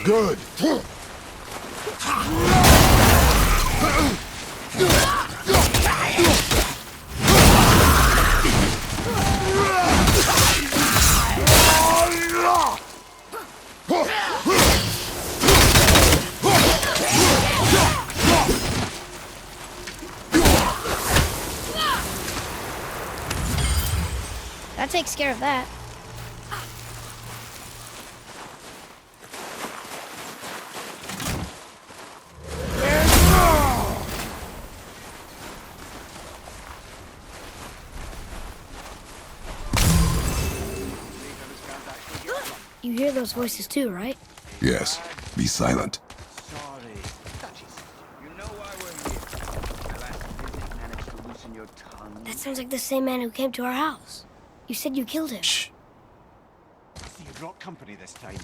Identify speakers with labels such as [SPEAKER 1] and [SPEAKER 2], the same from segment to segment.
[SPEAKER 1] Good.
[SPEAKER 2] That takes care of that. You hear those voices too, right?
[SPEAKER 1] Yes. Be silent.
[SPEAKER 3] Sorry. Duchess, you know why we're here. My last visit managed to loosen your tongue.
[SPEAKER 2] That sounds like the same man who came to our house. You said you killed him.
[SPEAKER 1] Shh.
[SPEAKER 4] So you brought company this time.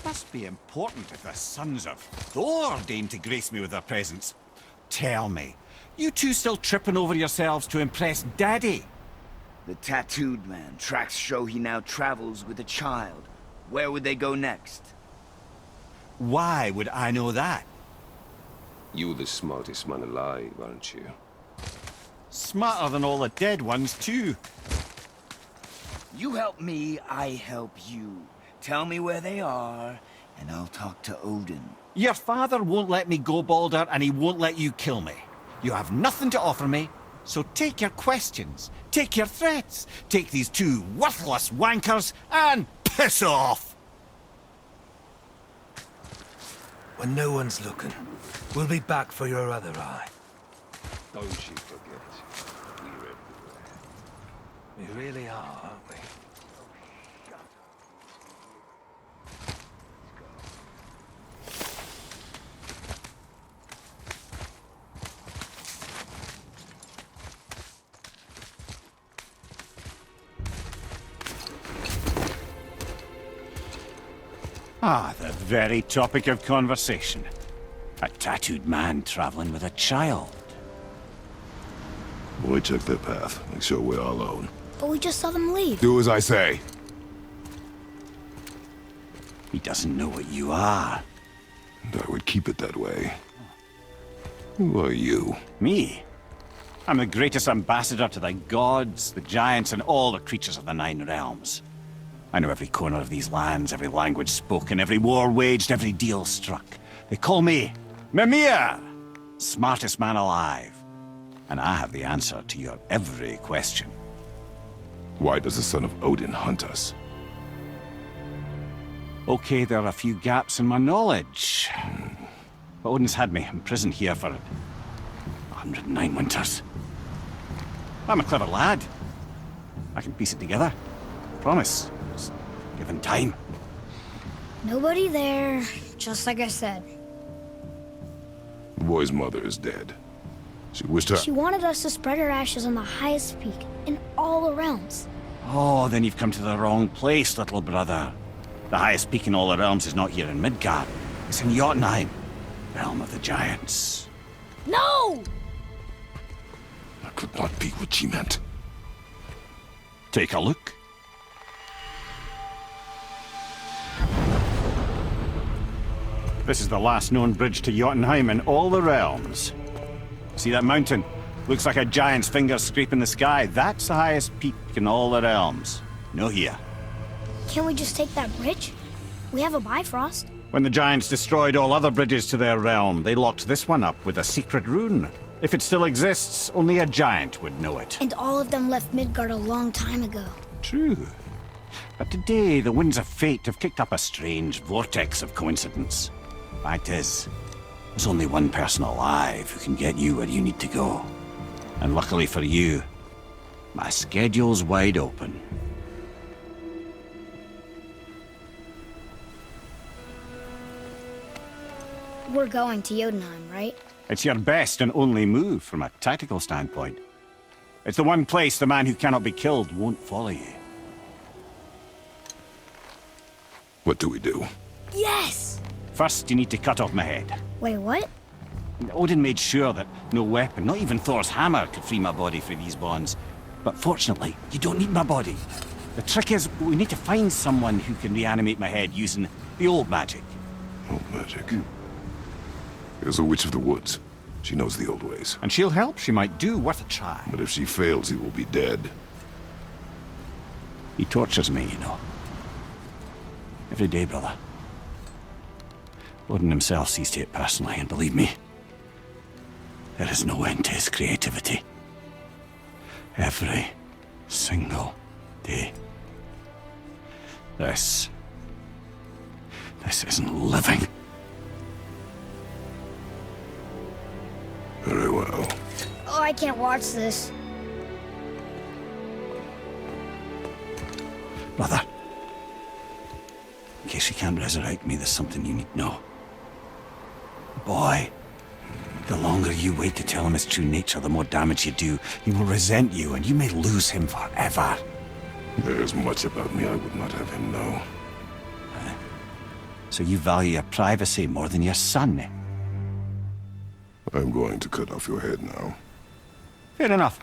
[SPEAKER 4] Must be important if the sons of Thor deign to grace me with their presence. Tell me, you two still tripping over yourselves to impress Daddy?
[SPEAKER 3] The tattooed man. Tracks show he now travels with a child. Where would they go next?
[SPEAKER 4] Why would I know that?
[SPEAKER 5] You the smartest man alive, aren't you?
[SPEAKER 4] Smarter than all the dead ones, too.
[SPEAKER 3] You help me, I help you. Tell me where they are, and I'll talk to Odin.
[SPEAKER 4] Your father won't let me go, Baldur, and he won't let you kill me. You have nothing to offer me, so take your questions, take your threats, take these two worthless wankers, and piss off!
[SPEAKER 6] When no one's looking, we'll be back for your other eye.
[SPEAKER 5] Don't you forget, we're everywhere.
[SPEAKER 6] We really are, aren't we?
[SPEAKER 4] Ah, the very topic of conversation. A tattooed man traveling with a child.
[SPEAKER 1] We took the path. Make sure we're all alone.
[SPEAKER 2] But we just saw them leave.
[SPEAKER 1] Do as I say.
[SPEAKER 4] He doesn't know what you are.
[SPEAKER 1] And I would keep it that way. Who are you?
[SPEAKER 4] Me? I'm the greatest ambassador to the gods, the giants, and all the creatures of the Nine Realms. I know every corner of these lands, every language spoken, every war waged, every deal struck. They call me Mimir, smartest man alive. And I have the answer to your every question.
[SPEAKER 1] Why does the son of Odin hunt us?
[SPEAKER 4] Okay, there are a few gaps in my knowledge. But Odin's had me imprisoned here for 109 winters. I'm a clever lad. I can piece it together. Promise. Just given time.
[SPEAKER 2] Nobody there, just like I said.
[SPEAKER 1] The boy's mother is dead. She wished her...
[SPEAKER 2] She wanted us to spread her ashes on the highest peak in all the realms.
[SPEAKER 4] Oh, then you've come to the wrong place, little brother. The highest peak in all the realms is not here in Midgard. It's in Jotunheim, realm of the giants.
[SPEAKER 2] No!
[SPEAKER 1] That could not be what she meant.
[SPEAKER 4] Take a look. This is the last known bridge to Jotunheim in all the realms. See that mountain? Looks like a giant's finger scraping the sky. That's the highest peak in all the realms. No here.
[SPEAKER 2] Can't we just take that bridge? We have a Bifrost.
[SPEAKER 4] When the giants destroyed all other bridges to their realm, they locked this one up with a secret rune. If it still exists, only a giant would know it.
[SPEAKER 2] And all of them left Midgard a long time ago.
[SPEAKER 4] True. But today, the winds of fate have kicked up a strange vortex of coincidence. Fact is, there's only one person alive who can get you where you need to go. And luckily for you, my schedule's wide open.
[SPEAKER 2] We're going to Jotunheim, right?
[SPEAKER 4] It's your best and only move from a tactical standpoint. It's the one place the man who cannot be killed won't follow you.
[SPEAKER 1] What do we do?
[SPEAKER 2] Yes!
[SPEAKER 4] First, you need to cut off my head.
[SPEAKER 2] Wait, what?
[SPEAKER 4] Odin made sure that no weapon, not even Thor's hammer, could free my body from these bonds. But fortunately, you don't need my body. The trick is, we need to find someone who can reanimate my head using The old magic.
[SPEAKER 1] Old magic. There's a witch of the woods. She knows the old ways.
[SPEAKER 4] And she'll help. She might do. Worth a try.
[SPEAKER 1] But if she fails, he will be dead.
[SPEAKER 4] He tortures me, you know. Every day, brother. Odin himself sees to it personally, and believe me, there is no end to his creativity. Every single day. This isn't living.
[SPEAKER 1] Very well.
[SPEAKER 2] Oh, I can't watch this.
[SPEAKER 4] Brother, in case you can't resurrect me, there's something you need to know. Boy, the longer you wait to tell him his true nature, the more damage you do. He will resent you, and you may lose him forever.
[SPEAKER 1] There's much about me I would not have him know.
[SPEAKER 4] So you value your privacy more than your son, eh?
[SPEAKER 1] I'm going to cut off your head now.
[SPEAKER 4] Fair enough.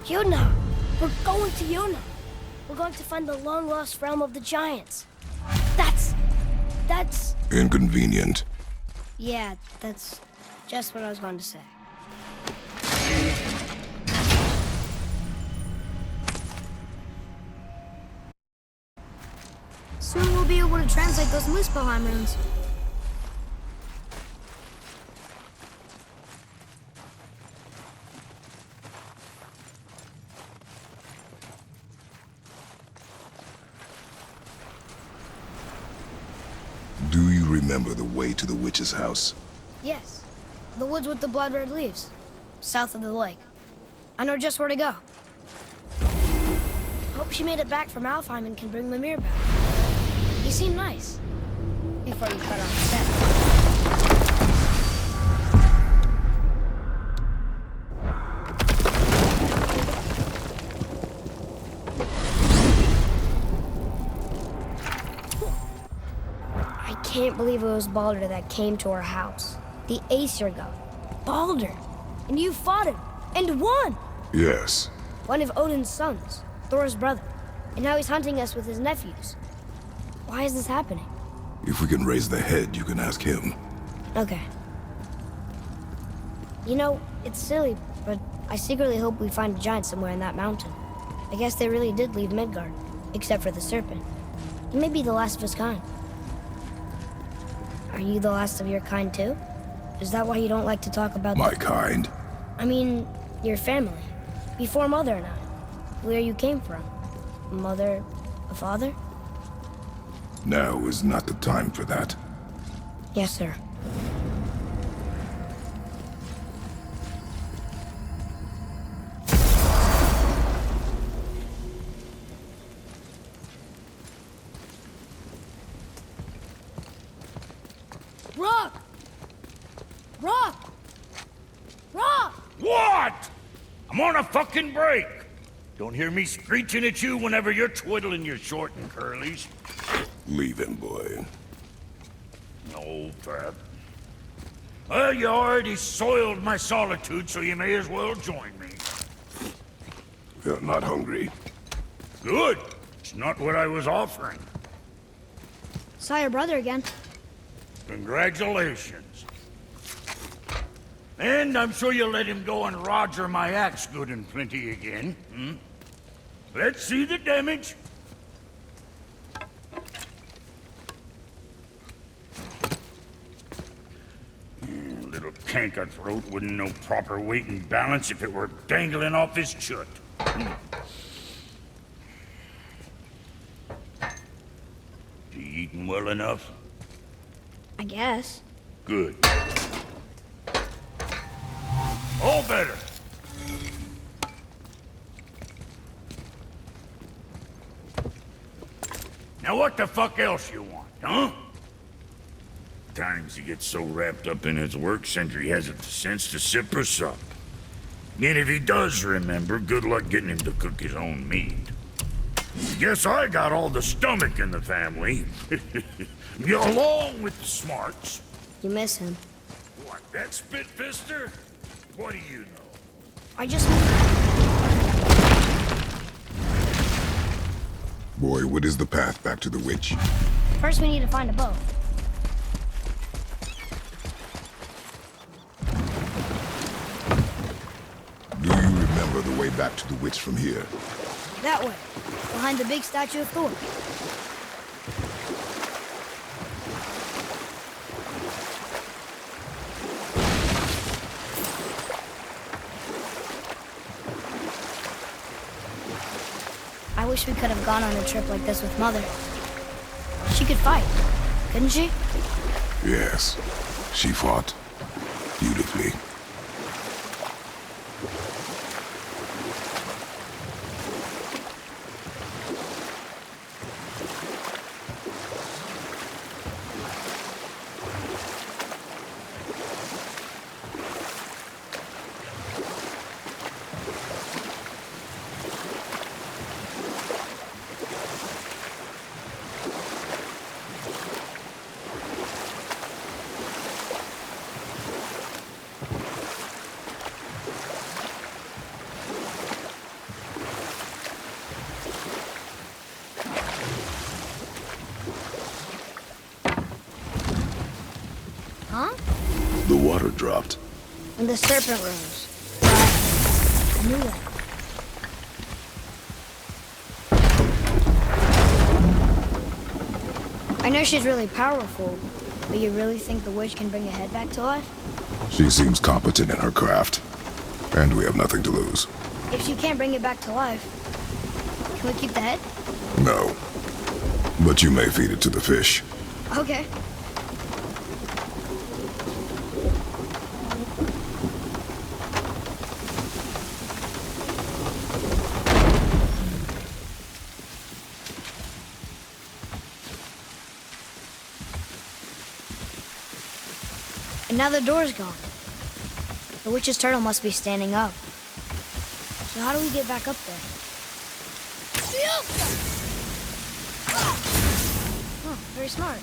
[SPEAKER 2] Yuna! We're going to Yuna! We're going to find the long-lost realm of the giants. That's...
[SPEAKER 1] Inconvenient.
[SPEAKER 2] Yeah, that's just what I was going to say. Soon we'll be able to translate those Muspelheim runes.
[SPEAKER 1] Do you remember the way to the witch's house?
[SPEAKER 2] Yes. The woods with the blood-red leaves. South of the lake. I know just where to go. Hope she made it back from Alfheim and can bring Mimir back. He seemed nice. Before you cut off his head. I can't believe it was Baldur that came to our house. The Aesir god. Baldur! And you fought him! And won!
[SPEAKER 1] Yes.
[SPEAKER 2] One of Odin's sons, Thor's brother. And now he's hunting us with his nephews. Why is this happening?
[SPEAKER 1] If we can raise the head, you can ask him.
[SPEAKER 2] Okay. You know, it's silly, but I secretly hope we find a giant somewhere in that mountain. I guess they really did leave Midgard, except for the serpent. He may be the last of his kind. Are you the last of your kind too? Is that why you don't like to talk about
[SPEAKER 1] My kind?
[SPEAKER 2] I mean, your family. Before Mother and I. Where you came from. Mother, a father?
[SPEAKER 1] Now is not the time for that.
[SPEAKER 2] Yes, sir. Rock! Rock! Rock!
[SPEAKER 7] What? I'm on a fucking break. Don't hear me screeching at you whenever you're twiddling your short and curlies.
[SPEAKER 1] Leave him, boy.
[SPEAKER 7] No, Trap. Well, you already soiled my solitude, so you may as well join me.
[SPEAKER 1] You're not hungry.
[SPEAKER 7] Good. It's not what I was offering.
[SPEAKER 2] Saw your brother again.
[SPEAKER 7] Congratulations. And I'm sure you'll let him go and roger my axe good and plenty again, hmm? Let's see the damage. Little canker throat wouldn't know proper weight and balance if it were dangling off his chut. You eating well enough?
[SPEAKER 2] I guess.
[SPEAKER 7] Good. All better. Now what the fuck else you want, huh? Times he gets so wrapped up in his work, Sentry hasn't the sense to sip or sup. And if he does remember, good luck getting him to cook his own meat. Guess I got all the stomach in the family. Along with the smarts.
[SPEAKER 2] You miss him.
[SPEAKER 7] What, that spit-fister? What do you know?
[SPEAKER 2] I just...
[SPEAKER 1] Boy, what is the path back to the witch?
[SPEAKER 2] First we need to find a boat.
[SPEAKER 1] Do you remember the way back to the witch from here?
[SPEAKER 2] That way. Behind the big statue of Thor. I wish we could have gone on a trip like this with Mother. She could fight, couldn't she?
[SPEAKER 1] Yes, she fought beautifully.
[SPEAKER 2] Huh?
[SPEAKER 1] The water dropped.
[SPEAKER 2] And the serpent rose. I knew that. I know she's really powerful, but you really think the witch can bring a head back to life?
[SPEAKER 1] She seems competent in her craft. And we have nothing to lose.
[SPEAKER 2] If she can't bring it back to life, can we keep the head?
[SPEAKER 1] No. But you may feed it to the fish.
[SPEAKER 2] Okay. And now the door's gone. The witch's turtle must be standing up. So how do we get back up there? Oh, very smart.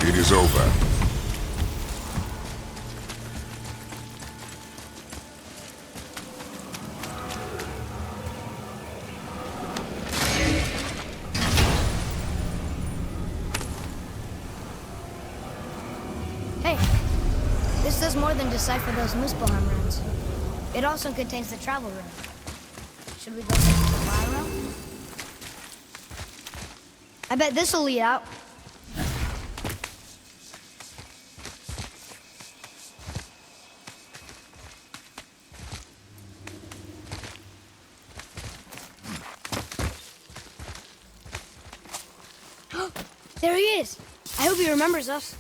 [SPEAKER 1] It is over.
[SPEAKER 2] Hey, this does more than decipher those Muspelheim runes. It also contains the travel rune. Should we go to the fire room? I bet this'll lead out. There he is. I hope he remembers us.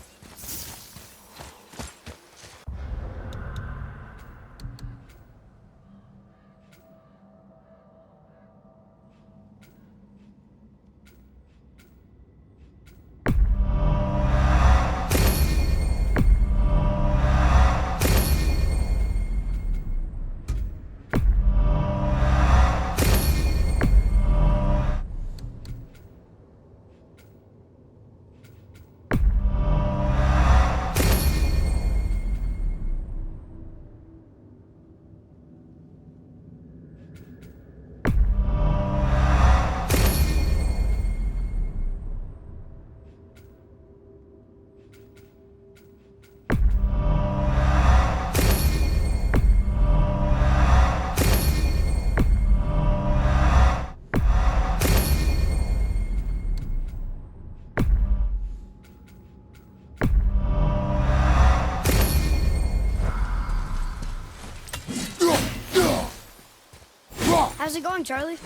[SPEAKER 2] How's it going, Charlie?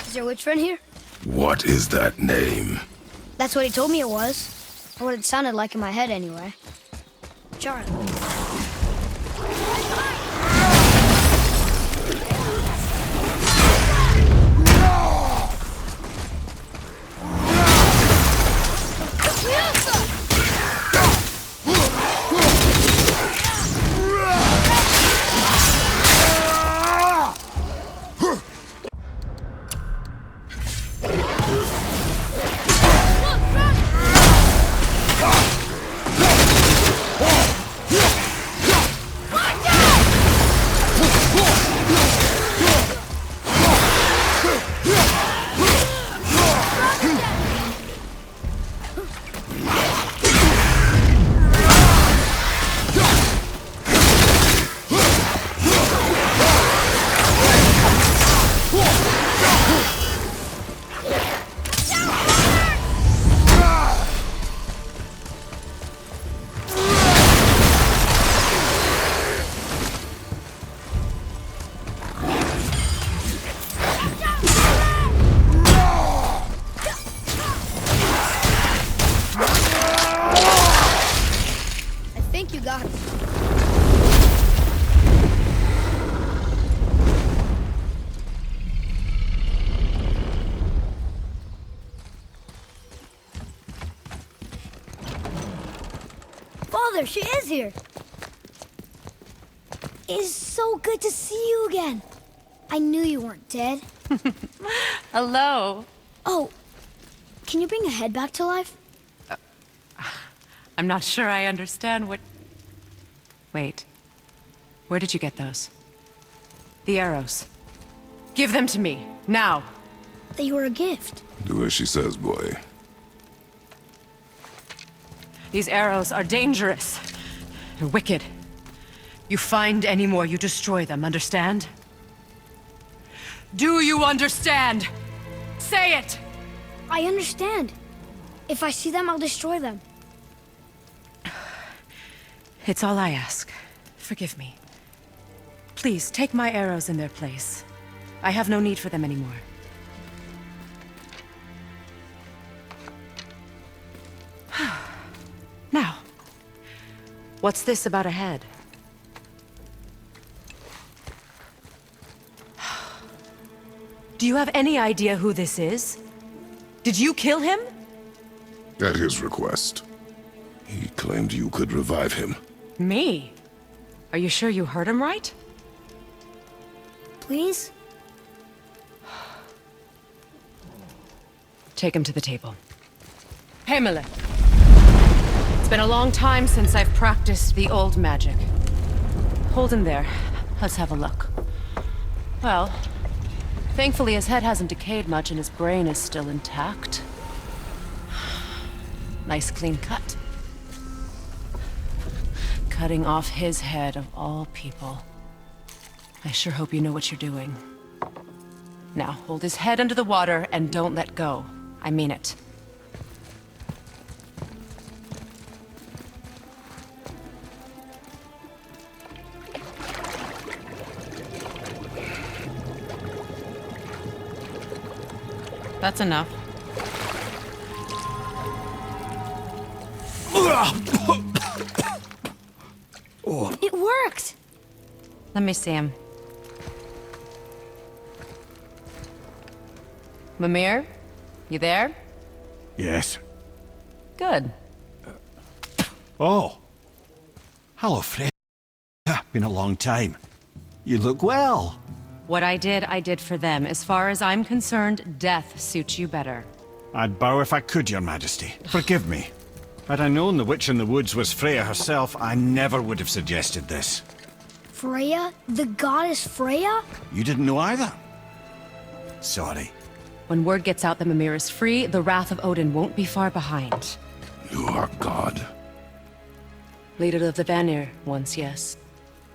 [SPEAKER 2] Is your witch friend here?
[SPEAKER 1] What is that name?
[SPEAKER 2] That's what he told me it was. Or what it sounded like in my head, anyway. Charlie. Father, she is here. It is so good to see you again. I knew you weren't dead.
[SPEAKER 8] Hello.
[SPEAKER 2] Oh, can you bring a head back to life?
[SPEAKER 8] I'm not sure I understand what... Wait. Where did you get those? The arrows. Give them to me, now.
[SPEAKER 2] They were a gift.
[SPEAKER 1] Do as she says, boy.
[SPEAKER 8] These arrows are dangerous. They're wicked. You find any more, you destroy them, understand? Do you understand? Say it!
[SPEAKER 2] I understand. If I see them, I'll destroy them.
[SPEAKER 8] It's all I ask. Forgive me. Please, take my arrows in their place. I have no need for them anymore. Now, what's this about a head? Do you have any idea who this is? Did you kill him?
[SPEAKER 1] At his request. He claimed you could revive him.
[SPEAKER 8] Me? Are you sure you heard him right?
[SPEAKER 2] Please?
[SPEAKER 8] Take him to the table. Pamela. It's been a long time since I've practiced the old magic. Hold him there. Let's have a look. Well, thankfully his head hasn't decayed much and his brain is still intact. Nice clean cut. Cutting off his head of all people. I sure hope you know what you're doing. Now, hold his head under the water and don't let go. I mean it. That's enough.
[SPEAKER 2] It worked!
[SPEAKER 8] Let me see him. Mimir? You there?
[SPEAKER 4] Yes.
[SPEAKER 8] Good.
[SPEAKER 4] Oh. Hello, Fred. Been a long time. You look well.
[SPEAKER 8] What I did for them. As far as I'm concerned, death suits you better.
[SPEAKER 4] I'd bow if I could, Your Majesty. Forgive me. Had I known the witch in the woods was Freya herself, I never would have suggested this.
[SPEAKER 2] Freya? The goddess Freya?
[SPEAKER 4] You didn't know either? Sorry.
[SPEAKER 8] When word gets out that Mimir is free, the wrath of Odin won't be far behind.
[SPEAKER 1] You are God.
[SPEAKER 8] Leader of the Vanir, once, yes.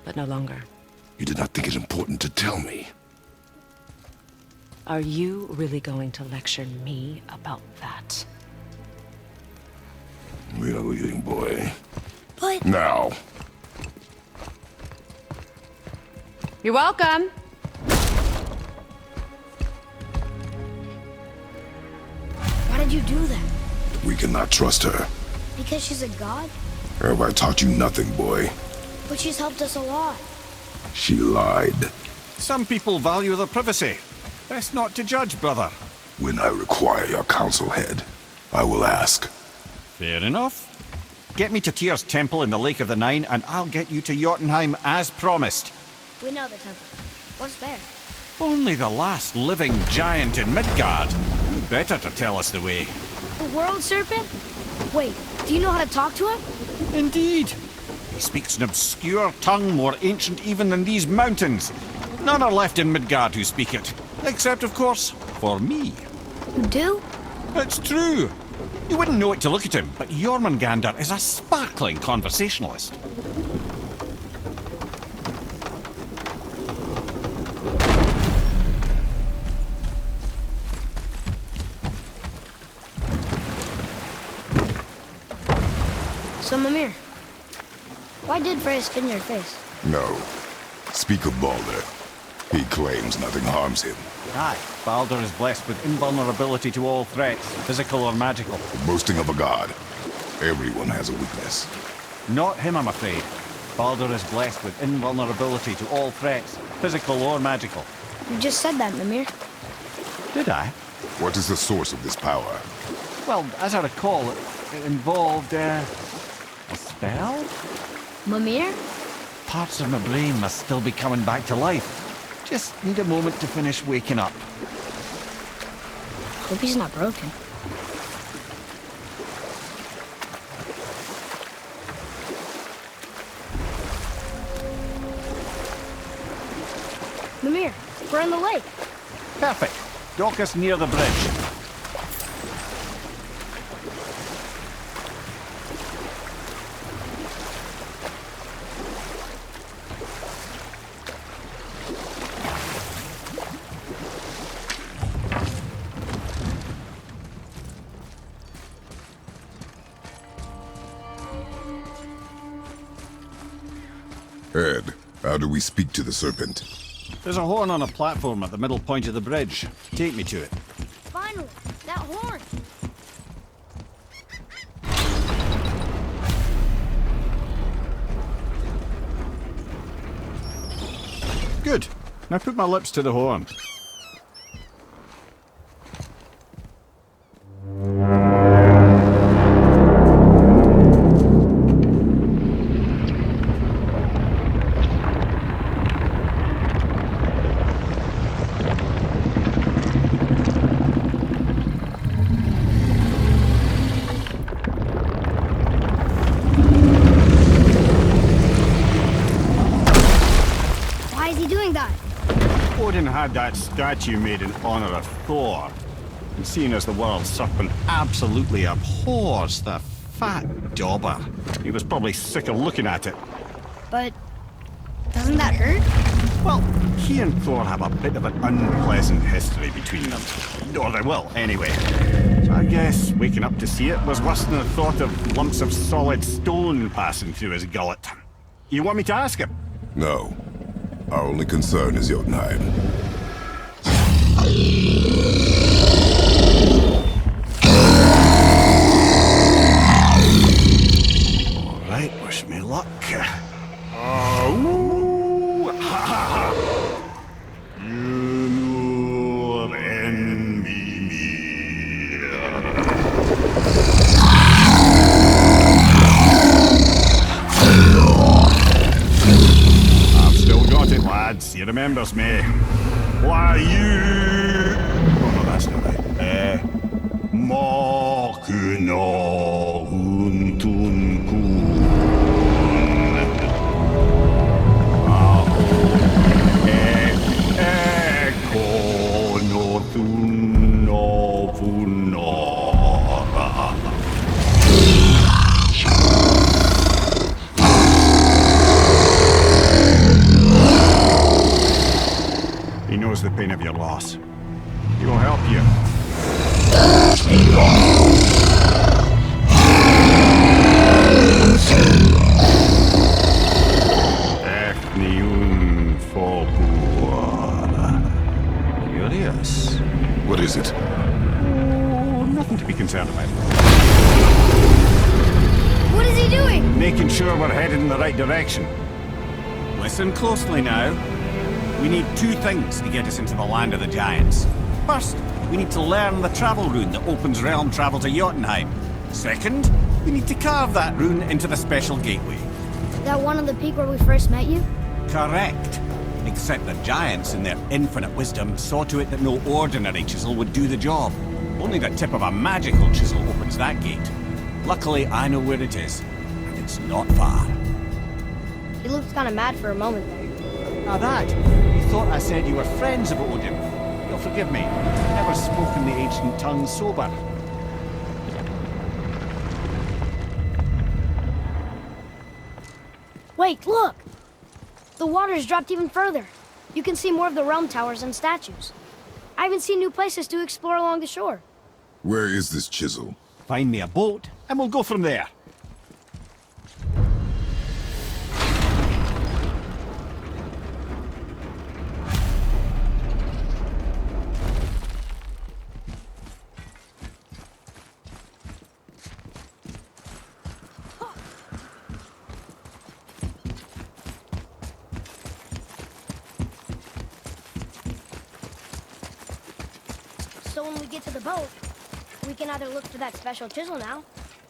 [SPEAKER 8] But no longer.
[SPEAKER 1] You did not think it important to tell me.
[SPEAKER 8] Are you really going to lecture me about that?
[SPEAKER 1] We are leaving, boy.
[SPEAKER 2] But...
[SPEAKER 1] Now.
[SPEAKER 8] You're welcome!
[SPEAKER 2] would you do that?
[SPEAKER 1] We cannot trust her.
[SPEAKER 2] Because she's a god?
[SPEAKER 1] Have I taught you nothing, boy?
[SPEAKER 2] But she's helped us a lot.
[SPEAKER 1] She lied.
[SPEAKER 4] Some people value their privacy. Best not to judge, brother.
[SPEAKER 1] When I require your counsel, Head, I will ask.
[SPEAKER 4] Fair enough. Get me to Tyr's temple in the Lake of the Nine, and I'll get you to Jotunheim as promised.
[SPEAKER 2] We know the temple. What's there?
[SPEAKER 4] Only the last living giant in Midgard. Who better to tell us the way?
[SPEAKER 2] The world serpent? Wait, do you know how to talk to him?
[SPEAKER 4] Indeed. He speaks an obscure tongue more ancient even than these mountains. None are left in Midgard who speak it. Except, of course, for me.
[SPEAKER 2] You do?
[SPEAKER 4] It's true. You wouldn't know it to look at him, but Jormungandr is a sparkling conversationalist.
[SPEAKER 2] So, Mimir, why did Freya spin your face?
[SPEAKER 1] No. Speak of Balder. He claims nothing harms him.
[SPEAKER 4] Aye, Baldur is blessed with invulnerability to all threats, physical or magical.
[SPEAKER 1] Boasting of a god. Everyone has a weakness.
[SPEAKER 4] Not him, I'm afraid. Baldur is blessed with invulnerability to all threats, physical or magical.
[SPEAKER 2] You just said that, Mimir.
[SPEAKER 4] Did I?
[SPEAKER 1] What is the source of this power?
[SPEAKER 4] Well, as I recall, it involved, a spell?
[SPEAKER 2] Mimir?
[SPEAKER 4] Parts of my brain must still be coming back to life. Just need a moment to finish waking up.
[SPEAKER 2] Hope he's not broken. Mimir, we're on the lake.
[SPEAKER 4] Perfect. Dock us near the bridge.
[SPEAKER 1] Ed, how do we speak to the serpent?
[SPEAKER 4] There's a horn on a platform at the middle point of the bridge. Take me to it.
[SPEAKER 2] Finally, that horn.
[SPEAKER 4] Good. Now put my lips to the horn.
[SPEAKER 2] Why is he doing that?
[SPEAKER 4] Odin had that statue made in honor of Thor. And seeing as the world serpent absolutely abhors the fat dauber, he was probably sick of looking at it.
[SPEAKER 2] But doesn't that hurt?
[SPEAKER 4] Well, he and Thor have a bit of an unpleasant history between them. Or they will, anyway. So I guess waking up to see it was worse than the thought of lumps of solid stone passing through his gullet. You want me to ask him?
[SPEAKER 1] No. Our only concern is Jotunheim.
[SPEAKER 4] All right, wish me luck. Ooh, ha, ha, ha. You envy me. I've still got it, lads. He remembers me. Why you? Oh no, that's not right. Mokuno Huntunkun. He knows the pain of your loss. He will help you. Efniun Folkur. Curious.
[SPEAKER 1] What is it?
[SPEAKER 4] Oh, nothing to be concerned
[SPEAKER 2] What is he doing?
[SPEAKER 4] Making sure we're headed in the right direction. Listen closely now. We need two things to get us into the land of the Giants. First, we need to learn the travel rune that opens realm travel to Jotunheim. Second, we need to carve that rune into the special gateway.
[SPEAKER 2] That one on the peak where we first met you?
[SPEAKER 4] Correct. Except the Giants, in their infinite wisdom, saw to it that no ordinary chisel would do the job. Only the tip of a magical chisel opens that gate. Luckily, I know where it is, and it's not far.
[SPEAKER 2] He looked kind of mad for a moment there.
[SPEAKER 4] Now that, you thought I said you were friends of Odin. You'll forgive me. Never spoken the ancient tongue sober.
[SPEAKER 2] Wait, look! The water's dropped even further. You can see more of the realm towers and statues. I even see new places to explore along the shore.
[SPEAKER 1] Where is this chisel?
[SPEAKER 4] Find me a boat, and we'll go from there.
[SPEAKER 2] So when we get to the boat, we can either look for that special chisel now,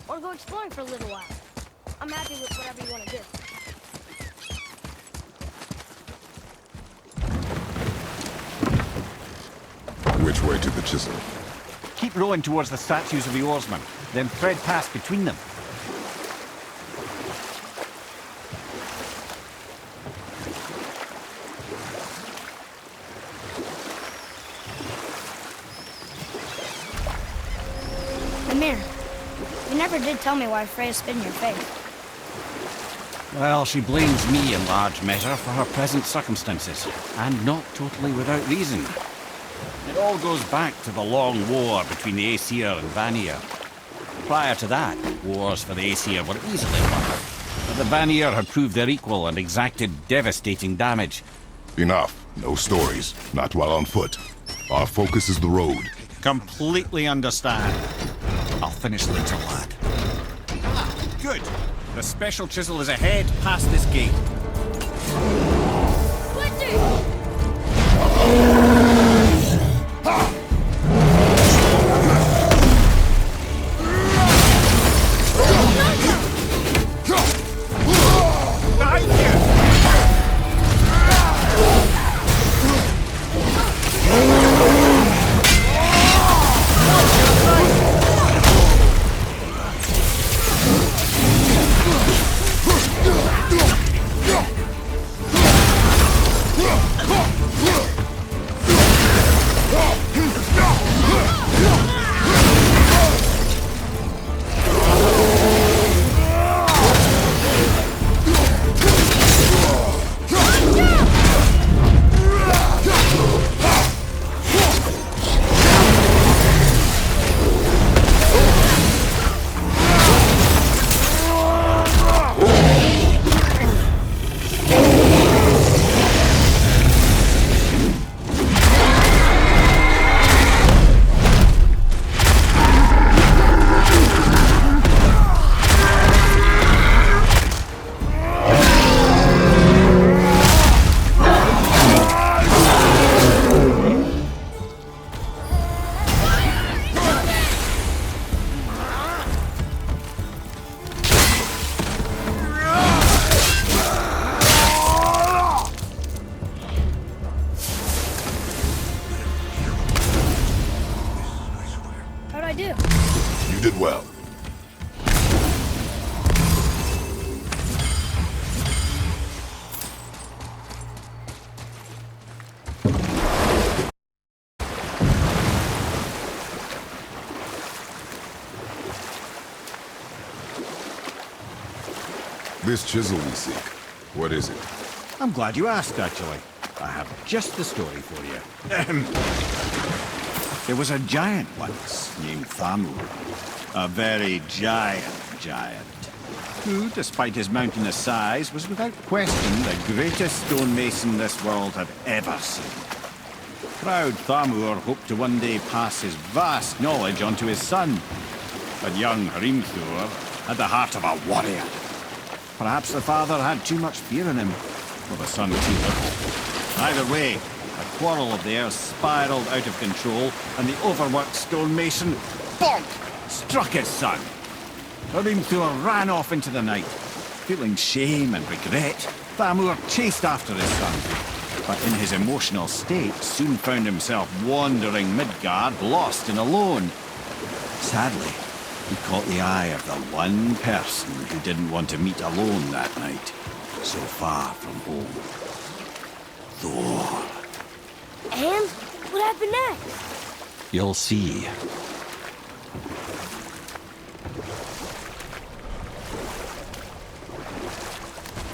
[SPEAKER 2] or go exploring for a little while. I'm happy with whatever you want to do.
[SPEAKER 1] Which way to the chisel?
[SPEAKER 4] Keep rowing towards the statues of the oarsmen, then thread past between them.
[SPEAKER 2] Mimir, you never did tell me why Freya spit in your face.
[SPEAKER 4] Well, she blames me in large measure for her present circumstances, and not totally without reason. It all goes back to the long war between the Aesir and Vanir. Prior to that, wars for the Aesir were easily won, but the Vanir had proved their equal and exacted devastating damage.
[SPEAKER 1] Enough. No stories. Not while on foot. Our focus is the road.
[SPEAKER 4] Completely understand. I'll finish later, lad. Ah, good. The special chisel is ahead past this gate. Behind you!
[SPEAKER 2] How'd I do?
[SPEAKER 1] You did well. This chisel we seek, what is it?
[SPEAKER 4] I'm glad you asked, actually. I have just the story for you. There was a giant once named Thamur. A very giant, who, despite his mountainous size, was without question the greatest stonemason this world had ever seen. Proud Thamur hoped to one day pass his vast knowledge on to his son. But young Hrimthur had the heart of a warrior. Perhaps the father had too much fear in him, or the son too little. Either way, a quarrel of theirs spiraled out of control, and the overworked stonemason, bonk, struck his son. Hrimthur ran off into the night. Feeling shame and regret, Thamur chased after his son, but in his emotional state soon found himself wandering Midgard, lost and alone. Sadly, he caught the eye of the one person who didn't want to meet alone that night, so far from home. Thor.
[SPEAKER 2] And what happened next?
[SPEAKER 4] You'll see.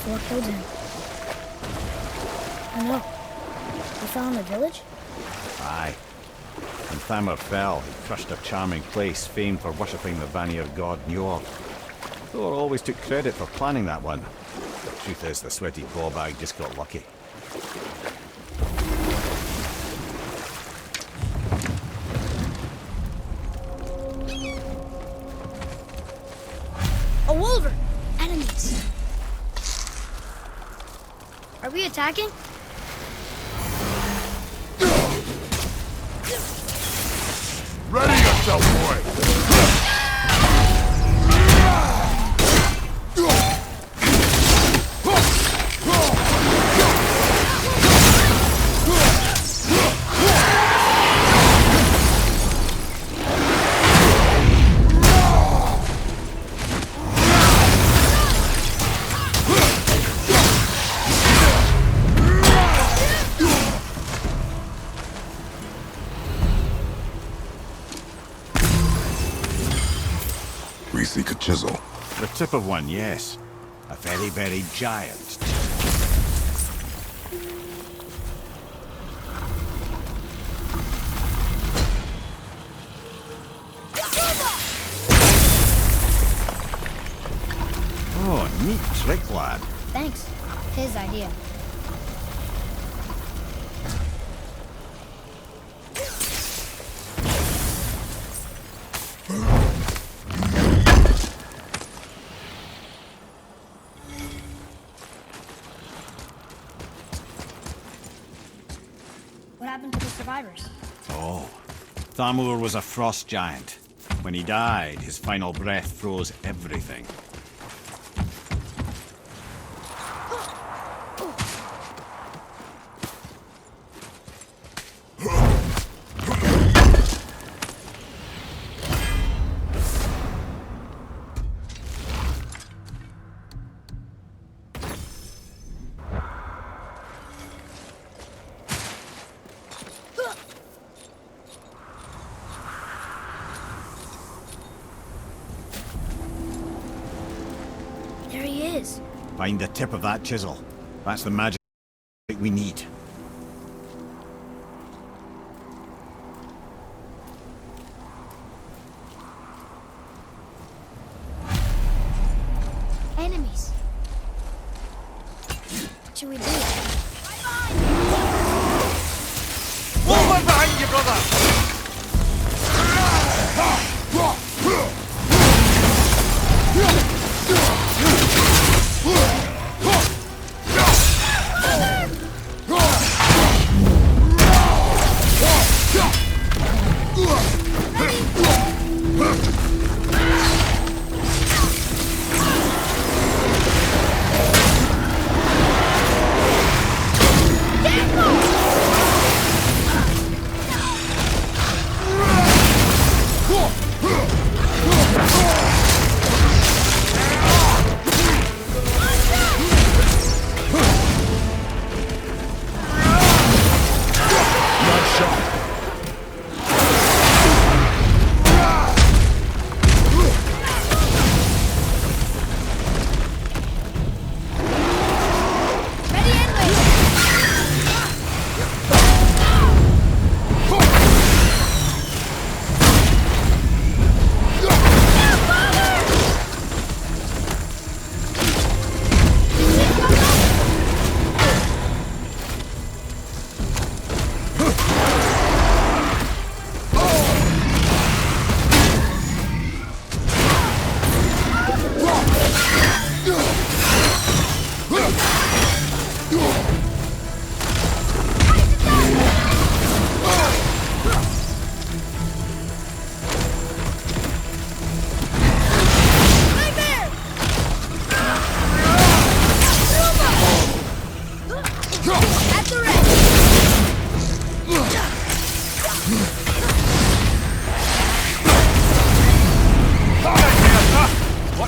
[SPEAKER 2] Thor killed him. Oh no. He fell in the village?
[SPEAKER 4] Aye. When Thamur fell, he crushed a charming place famed for worshipping the Vanir god Njord. Thor always took credit for planning that one. The truth is, the sweaty ballbag just got lucky.
[SPEAKER 2] A wolverine! Enemies! Are we attacking?
[SPEAKER 1] Ready yourself, boy! We seek a chisel.
[SPEAKER 4] The tip of one, yes. A very, very giant. Oh, neat trick, lad.
[SPEAKER 2] Thanks. His idea. What happened to the survivors?
[SPEAKER 4] Oh, Thamur was a frost giant. When he died, his final breath froze everything.
[SPEAKER 2] There he is.
[SPEAKER 4] Find the tip of that chisel. That's the magic we need.
[SPEAKER 2] Enemies. What should we do?
[SPEAKER 4] Over behind you, brother!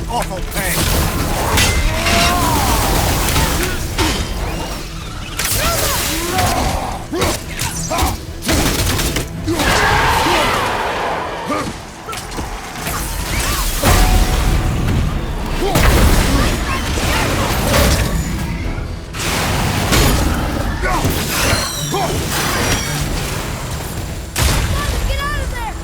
[SPEAKER 4] What awful pain!
[SPEAKER 2] Get out of there!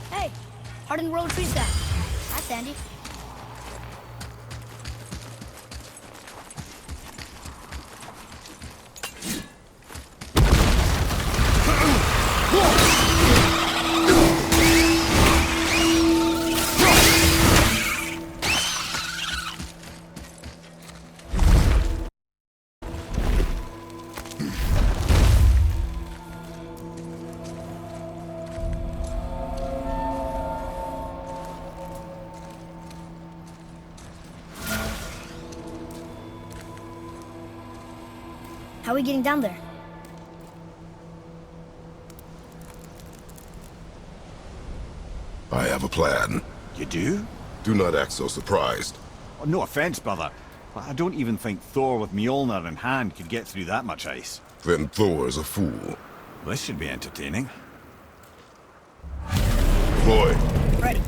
[SPEAKER 2] Hey, hardened road trees down. That's handy. How are we getting down there?
[SPEAKER 1] I have a plan.
[SPEAKER 4] You do?
[SPEAKER 1] Do not act so surprised.
[SPEAKER 4] Oh, no offense, brother, but I don't even think Thor with Mjolnir in hand could get through that much ice.
[SPEAKER 1] Then Thor is a fool.
[SPEAKER 4] This should be entertaining.
[SPEAKER 1] Boy,
[SPEAKER 2] Ready.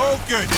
[SPEAKER 4] Oh, good.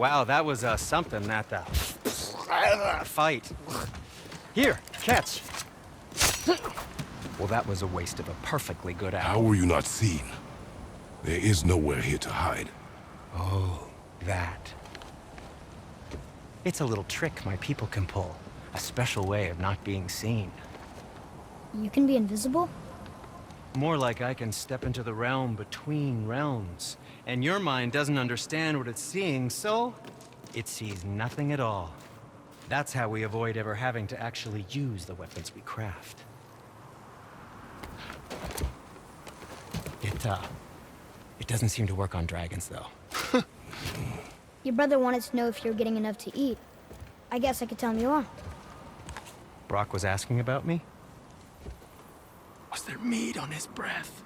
[SPEAKER 9] Wow, that was something, that fight. Here, catch. Well, that was a waste of a perfectly good
[SPEAKER 1] How
[SPEAKER 9] apple.
[SPEAKER 1] were you not seen? There is nowhere here to hide.
[SPEAKER 9] Oh, that. It's a little trick my people can pull. A special way of not being seen.
[SPEAKER 2] You can be invisible?
[SPEAKER 9] More like I can step into the realm between realms. And your mind doesn't understand what it's seeing, so it sees nothing at all. That's how we avoid ever having to actually use the weapons we craft. It doesn't seem to work on dragons, though.
[SPEAKER 2] Your brother wanted to know if you're getting enough to eat. I guess I could tell him you are.
[SPEAKER 9] Brock was asking about me? Was there meat on his breath?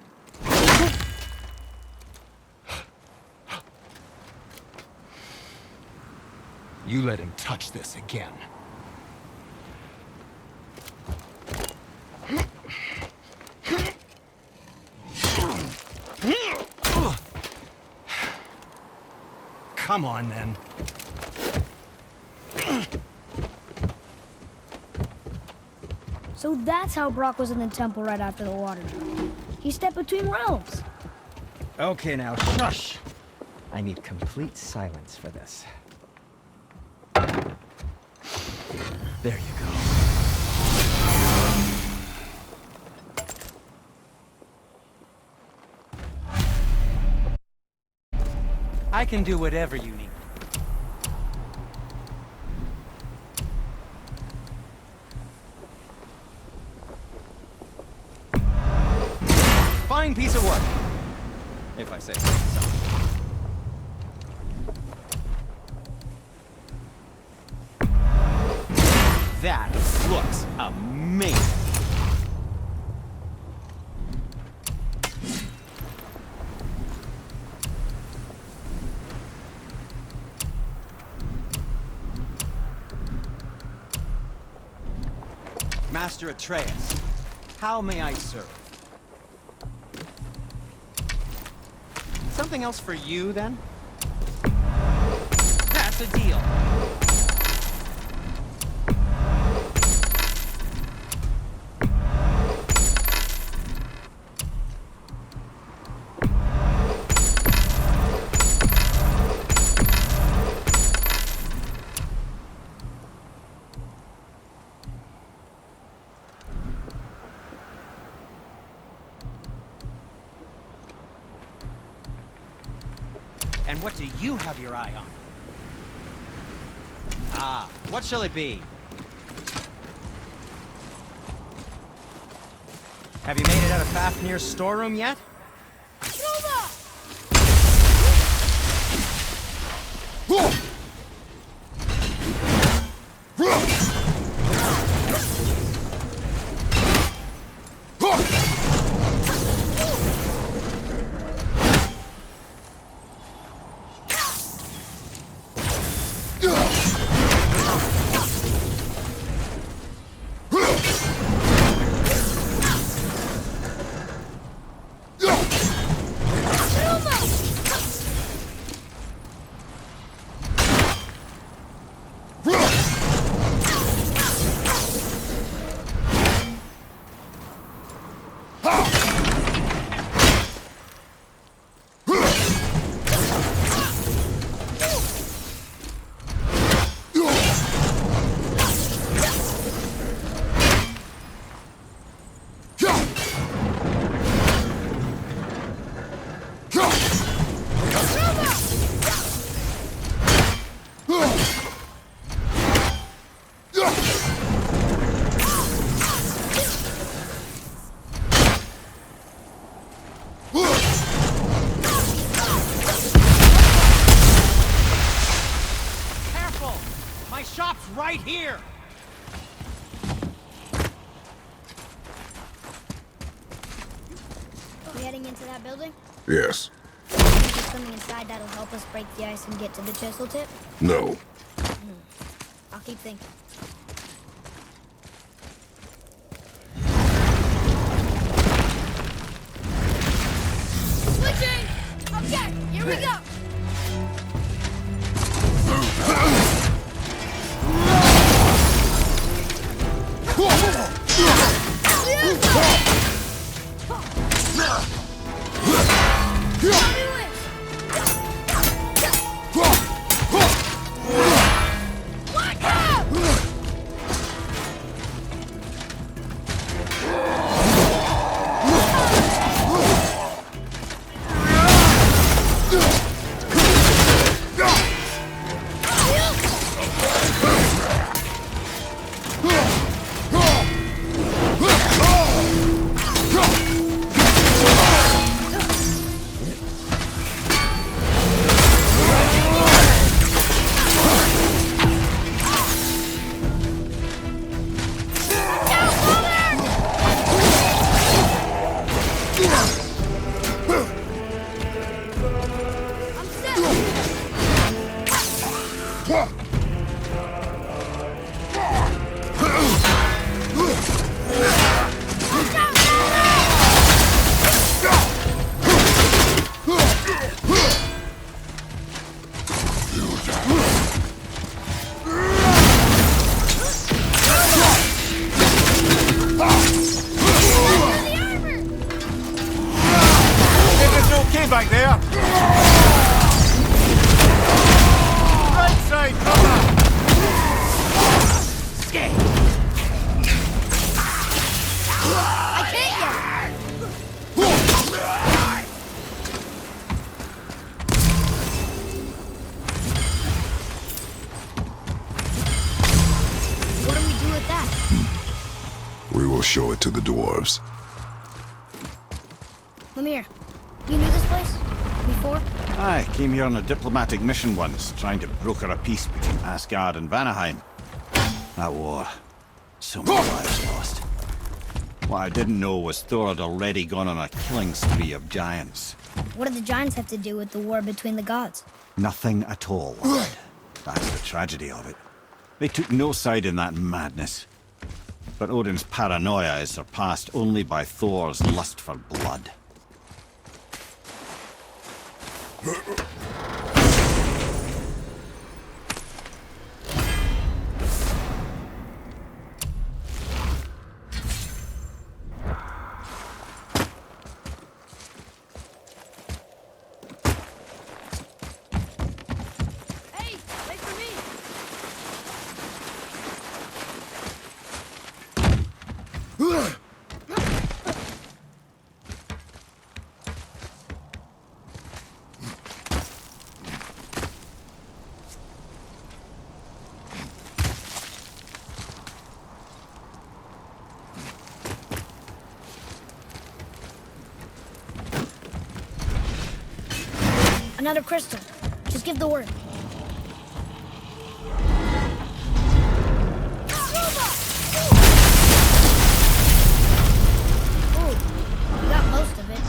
[SPEAKER 9] You let him touch this again. Come on, then.
[SPEAKER 2] So that's how Brock was in the temple right after the water drop. He stepped between realms.
[SPEAKER 9] Okay, now, shush! I need complete silence for this. There you go. I can do whatever you need. Fine piece of work, if I say so myself. That looks amazing. Master Atreus, how may I serve? Something else for you, then? That's a deal. And what do you have your eye on? Ah, what shall it be? Have you made it out of Fafnir's storeroom yet? Right here!
[SPEAKER 2] We heading into that building?
[SPEAKER 1] Yes.
[SPEAKER 2] Think there's something inside that'll help us break the ice and get to the chisel tip?
[SPEAKER 1] No.
[SPEAKER 2] I'll keep thinking. Switching! Okay, here we go!
[SPEAKER 4] It's okay back there. Right side, cover.
[SPEAKER 2] I can't get What do we do with that?
[SPEAKER 1] We will show it to the dwarves.
[SPEAKER 2] Lemire, you knew this place? Before?
[SPEAKER 4] I came here on a diplomatic mission once, trying to broker a peace between Asgard and Vanaheim. That war. So many lives lost. What I didn't know was Thor had already gone on a killing spree of giants.
[SPEAKER 2] What do the giants have to do with the war between the gods?
[SPEAKER 4] Nothing at all, lad. That's the tragedy of it. They took no side in that madness. But Odin's paranoia is surpassed only by Thor's lust for blood.
[SPEAKER 2] Hey, wait for me! Another crystal. Just give the word. Ooh, you got most of it.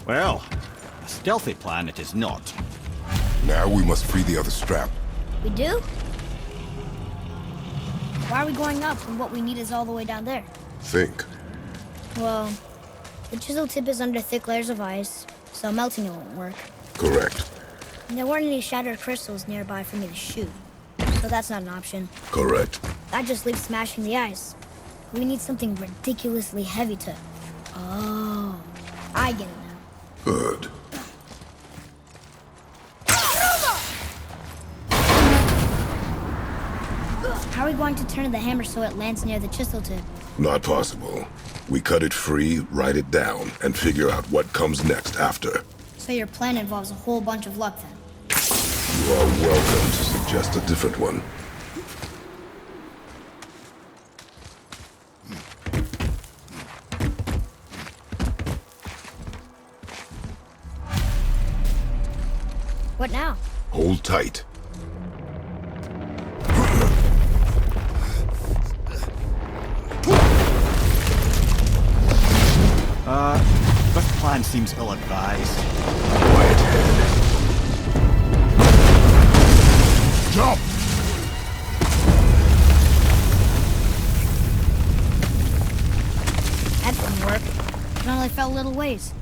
[SPEAKER 4] Well, a stealthy plan it is not.
[SPEAKER 1] Now we must free the other strap.
[SPEAKER 2] We do? Why are we going up when what we need is all the way down there?
[SPEAKER 1] Think.
[SPEAKER 2] Well, the chisel tip is under thick layers of ice, so melting it won't work.
[SPEAKER 1] Correct.
[SPEAKER 2] And there weren't any shattered crystals nearby for me to shoot, so that's not an option.
[SPEAKER 1] Correct.
[SPEAKER 2] That just leaves smashing the ice. We need something ridiculously heavy to... Oh, I get it now.
[SPEAKER 1] Good.
[SPEAKER 2] How are we going to turn the hammer so it lands near the chisel tip?
[SPEAKER 1] Not possible. We cut it free, write it down, and figure out what comes next after.
[SPEAKER 2] So your plan involves a whole bunch of luck then.
[SPEAKER 1] You are welcome to suggest a different one.
[SPEAKER 2] What now?
[SPEAKER 1] Hold tight.
[SPEAKER 4] This plan seems ill-advised.
[SPEAKER 1] Quiet head. Jump!
[SPEAKER 2] That didn't work. It only fell a little ways.